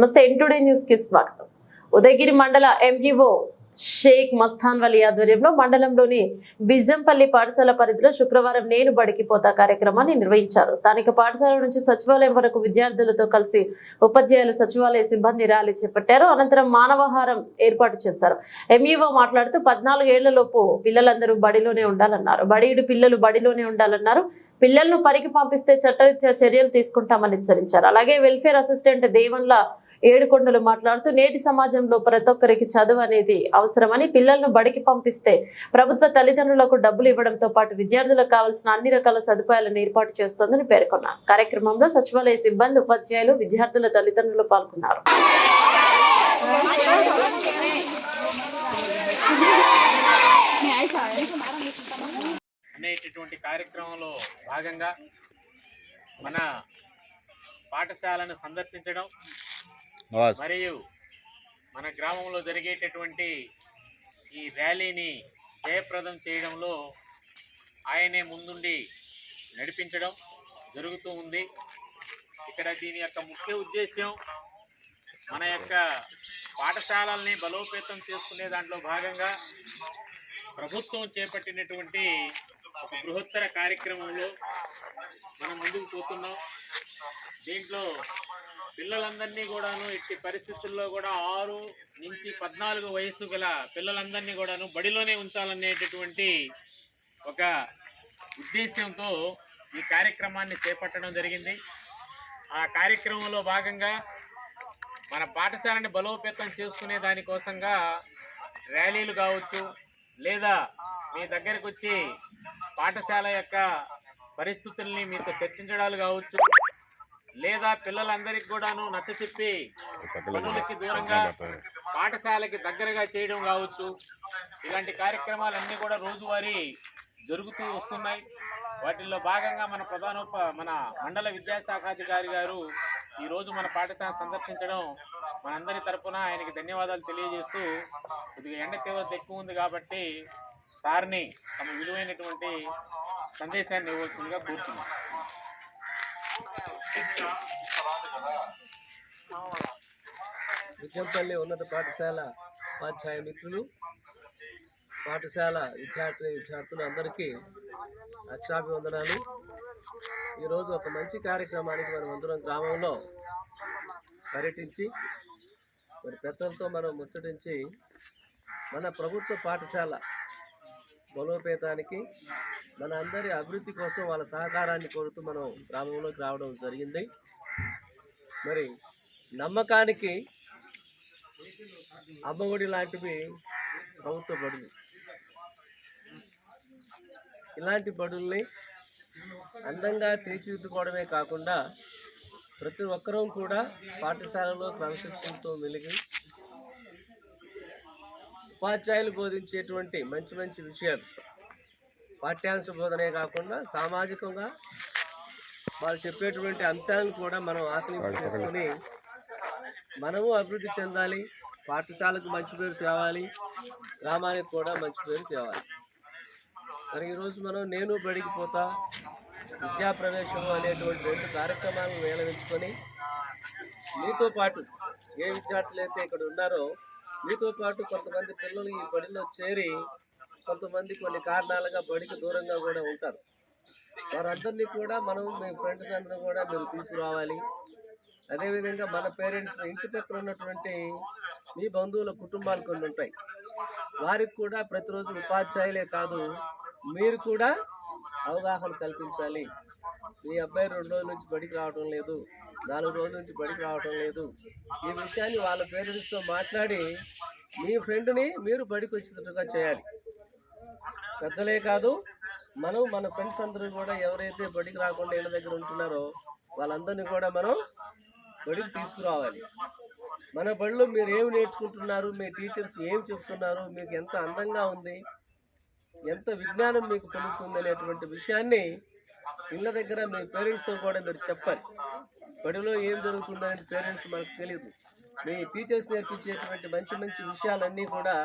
నమస్తే today news కి స్వాగతం. ఉదయగిరి మండల ఎంఈఓ షేక్ మస్తాన్ వలి ఆధ్వర్యంలో మండలంలోని బిజంపల్లి పాఠశాల పరిధిలో శుక్రవారం నేను బడికి పోతా కార్యక్రమాన్ని నిర్వహించారు. స్థానిక పాఠశాల నుంచి సచివాలయం వరకు విద్యార్థులతో కలిసి ఉపాధ్యాయులు సచివాలయ సిబ్బంది ర్యాలీ చేపట్టారు. అనంతరం మానవాహారం ఏర్పాటు చేశారు. ఎంఈఓ మాట్లాడుతూ 14 ఏళ్లలోపు పిల్లలందరూ బడిలోనే ఉండాలన్నారు. బడియుడు పిల్లలు బడిలోనే ఉండాలన్నారు. పిల్లలను పనికి పంపిస్తే చట్టరీత్యా చర్యలు తీసుకుంటామని హెచ్చరించారు. అలాగే వెల్ఫేర్ అసిస్టెంట్ దేవన్ల ఏడుకొండలు మాట్లాడుతూ నేటి సమాజంలో ప్రతి ఒక్కరికి చదువు అనేది అవసరమని, పిల్లలను బడికి పంపిస్తే ప్రభుత్వ తల్లిదండ్రులకు డబ్బులు ఇవ్వడంతో పాటు విద్యార్థులకు కావాల్సిన అన్ని రకాల సదుపాయాలను ఏర్పాటు చేస్తోందని పేర్కొన్నారు. కార్యక్రమంలో సచివాలయ సిబ్బంది, ఉపాధ్యాయులు, విద్యార్థుల తల్లిదండ్రులు పాల్గొన్నారు. అనేటటువంటి కార్యక్రమంలో భాగంగా మన పాఠశాలను సందర్శించడం మరియు మన గ్రామంలో జరిగేటటువంటి ఈ ర్యాలీని జయప్రదం చేయడంలో ఆయనే ముందుండి నడిపించడం జరుగుతూ ఉంది. ఇక్కడ దీని యొక్క ముఖ్య ఉద్దేశ్యం మన యొక్క పాఠశాలల్ని బలోపేతం చేసుకునే దాంట్లో భాగంగా ప్రభుత్వం చేపట్టినటువంటి ఒక బృహత్తర కార్యక్రమంలో మనం ముందుకు పోతున్నాం. దీంట్లో పిల్లలందరినీ కూడాను ఎట్టి పరిస్థితుల్లో కూడా 6 నుంచి 14 వయసు గల పిల్లలందరినీ కూడాను బడిలోనే ఉంచాలనేటటువంటి ఒక ఉద్దేశ్యంతో ఈ కార్యక్రమాన్ని చేపట్టడం జరిగింది. ఆ కార్యక్రమంలో భాగంగా మన పాఠశాలని బలోపేతం చేసుకునే దానికోసంగా ర్యాలీలు కావచ్చు, లేదా మీ దగ్గరకు వచ్చి పాఠశాల యొక్క పరిస్థితుల్ని మీతో చర్చించడాలు కావచ్చు, లేదా పిల్లలందరికీ కూడాను నచ్చచెప్పి పనులకి దూరంగా పాఠశాలకి దగ్గరగా చేయడం కావచ్చు. ఇలాంటి కార్యక్రమాలన్నీ కూడా రోజువారీ జరుగుతూ వస్తున్నాయి. వాటిల్లో భాగంగా మన మండల విద్యాశాఖాధికారి గారు ఈరోజు మన పాఠశాల సందర్శించడం మనందరి తరపున ఆయనకి ధన్యవాదాలు తెలియజేస్తూ, కొద్దిగా ఎండ తీవ్రత ఎక్కువ ఉంది కాబట్టి సార్ని తమ విలువైనటువంటి సందేశాన్ని ఇవ్వాల్సిందిగా కోరుతున్నాం. బిజంపల్లి ఉన్నత పాఠశాల ఉపాధ్యాయ మిత్రులు, పాఠశాల విద్యార్థులు అందరికీ అక్షాభివందనాలు. ఈరోజు ఒక మంచి కార్యక్రమానికి మనం అందరం గ్రామంలో పర్యటించి మరి పెద్దలతో మనం ముచ్చటించి మన ప్రభుత్వ పాఠశాల బలోపేతానికి, మన అందరి అభివృద్ధి కోసం వాళ్ళ సహకారాన్ని కోరుతూ మనం గ్రామంలోకి రావడం జరిగింది. మరి నమ్మకానికి అమ్మఒడి లాంటివి ప్రభుత్వ బడులు, ఇలాంటి బడుల్ని అందంగా తీర్చిదిద్దుకోవడమే కాకుండా ప్రతి ఒక్కరూ కూడా పాఠశాలలో క్రమశిక్షణతో మెలిగి ఉపాధ్యాయులు బోధించేటువంటి మంచి మంచి విషయాలు, పాఠ్యాంశ బోధనే కాకుండా సామాజికంగా వాళ్ళు చెప్పేటువంటి అంశాలను కూడా మనం ఆకలింపు చేసుకొని మనము అభివృద్ధి చెందాలి. పాఠశాలకు మంచి పేరు తేవాలి, గ్రామానికి కూడా మంచి పేరు తేవాలి. మరి ఈరోజు మనం నేను బడికి పోతా, విద్యాప్రవేశం అనేటువంటి 2 కార్యక్రమాలను వేలవించుకొని మీతో పాటు ఏ విద్యార్థులు అయితే ఇక్కడ ఉన్నారో మీతో పాటు కొంతమంది పిల్లలు ఈ బడిలో చేరి కొంతమంది కొన్ని కారణాలుగా బడికి దూరంగా కూడా ఉంటారు. వారందరినీ కూడా మనం మీ ఫ్రెండ్స్ అందరూ కూడా మీరు తీసుకురావాలి. అదేవిధంగా మన పేరెంట్స్ ఇంటి పక్కన ఉన్నటువంటి మీ బంధువుల కుటుంబాలు కొన్ని ఉంటాయి, వారికి కూడా ప్రతిరోజు ఉపాధ్యాయులే కాదు మీరు కూడా అవగాహన కల్పించాలి. మీ అబ్బాయి 2 రోజుల నుంచి బడికి రావడం లేదు, 4 రోజుల నుంచి బడికి రావడం లేదు, ఈ విషయాన్ని వాళ్ళ పేరెంట్స్తో మాట్లాడి మీ ఫ్రెండ్ని మీరు బడికి వచ్చేటట్టుగా చేయాలి. పెద్దలే కాదు మన ఫ్రెండ్స్ అందరూ కూడా ఎవరైతే బడికి రాకుండా ఇళ్ళ దగ్గర ఉంటున్నారో వాళ్ళందరినీ కూడా మనం బడికి తీసుకురావాలి. మన బడిలో మీరు ఏమి నేర్చుకుంటున్నారు, మీ టీచర్స్ ఏం చెప్తున్నారు, మీకు ఎంత అందంగా ఉంది, ఎంత విజ్ఞానం మీకు కలుగుతుంది అనేటువంటి విషయాన్ని ఇళ్ళ దగ్గర మీ పేరెంట్స్తో కూడా మీరు చెప్పాలి. బడిలో ఏం జరుగుతుందనేది పేరెంట్స్ మనకు తెలియదు. మీ టీచర్స్ నేర్పించేటువంటి మంచి మంచి విషయాలన్నీ కూడా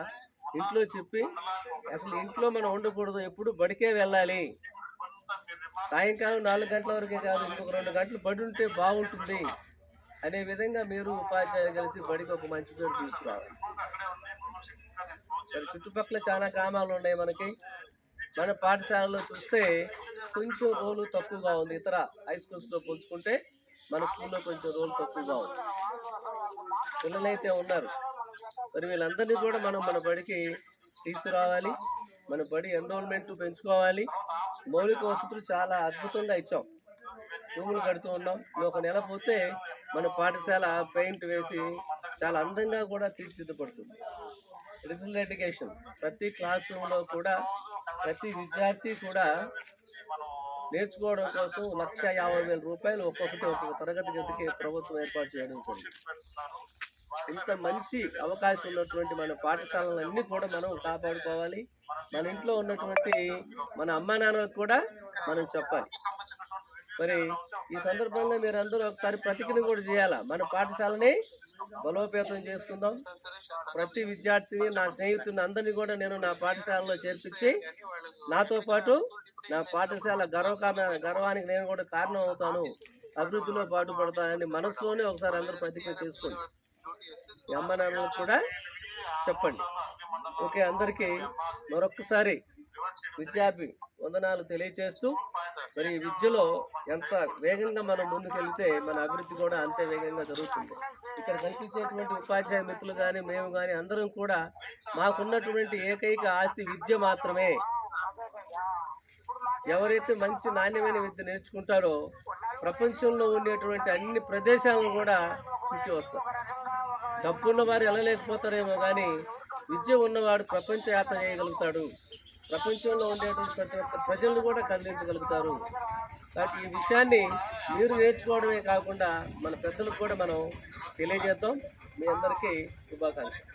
ఇంట్లో చెప్పి, అసలు ఇంట్లో మనం ఉండకూడదు, ఎప్పుడు బడికే వెళ్ళాలి, సాయంకాలం 4 గంటల వరకే కాదు, ఇంకొక 2 గంటలు బడి ఉంటే బాగుంటుంది, అనే విధంగా మీరు ఉపాధ్యాయులు కలిసి బడికి ఒక మంచి పేరు తీసుకురావాలి. మరి చుట్టుపక్కల చాలా గ్రామాలు ఉన్నాయి మనకి. మన పాఠశాలలో చూస్తే కొంచెం రోలు తక్కువగా ఉంది. ఇతర హై స్కూల్స్తో పోల్చుకుంటే మన స్కూల్లో కొంచెం రోలు తక్కువగా ఉంది. పిల్లలైతే ఉన్నారు. మరి వీళ్ళందరినీ కూడా మనం మన బడికి తీసుకురావాలి. మన బడి ఎన్రోల్మెంట్ పెంచుకోవాలి. మౌలిక వసతులు చాలా అద్భుతంగా ఇచ్చాం. రూములు కడుతూ ఉన్నాం. ఒక నెల పోతే మన పాఠశాల పెయింట్ వేసి చాలా అందంగా కూడా తీర్చిదిద్దపడుతుంది. డిజిటల్ ఎడ్యుకేషన్ ప్రతి క్లాస్ రూమ్లో కూడా ప్రతి విద్యార్థి కూడా నేర్చుకోవడం కోసం 1,50,000 రూపాయలు ఒక్కొక్క తరగతి గదికి ప్రభుత్వం ఏర్పాటు చేయడం జరిగింది. ఇంత మంచి అవకాశం ఉన్నటువంటి మన పాఠశాలలన్నీ కూడా మనం కాపాడుకోవాలి. మన ఇంట్లో ఉన్నటువంటి మన అమ్మా నాన్నలకు కూడా మనం చెప్పాలి. మరి ఈ సందర్భంగా మీరందరూ ఒకసారి ప్రతిజ్ఞ కూడా చేయాలా. మన పాఠశాలని బలోపేతం చేసుకుందాం. ప్రతి విద్యార్థిని, నా స్నేహితుని అందరినీ కూడా నేను నా పాఠశాలలో చేర్పించి నాతో పాటు నా పాఠశాల గర్వానికి నేను కూడా కారణం అవుతాను, అభివృద్ధిలో పాటుపడతానని మనసులోనే ఒకసారి అందరూ ప్రతిజ్ఞ చేసుకోండి. మీ అమ్మ నాన్నలకు కూడా చెప్పండి. ఓకే, అందరికీ మరొక్కసారి విద్యార్థి వందనాలు తెలియచేస్తూ, మరి విద్యలో ఎంత వేగంగా మనం ముందుకెళ్తే మన అభివృద్ధి కూడా అంతే వేగంగా జరుగుతుంది. ఇక్కడ కనిపించేటువంటి ఉపాధ్యాయ మిత్రులు కానీ మేము కానీ అందరం కూడా మాకున్నటువంటి ఏకైక ఆస్తి విద్య మాత్రమే. ఎవరైతే మంచి నాణ్యమైన విద్య నేర్చుకుంటారో ప్రపంచంలో ఉండేటువంటి అన్ని ప్రదేశాలను కూడా చుట్టి వస్తారు. డబ్బున్న వారు వెళ్ళలేకపోతారేమో కానీ విద్య ఉన్నవాడు ప్రపంచ యాత్ర చేయగలుగుతాడు. ప్రపంచంలో ఉండేటువంటి ప్రతి ఒక్క ప్రజలను కూడా కదిలించగలుగుతారు. కాబట్టి ఈ విషయాన్ని మీరు నేర్చుకోవడమే కాకుండా మన పెద్దలకు కూడా మనం తెలియజేద్దాం. మీ అందరికీ శుభాకాంక్షలు.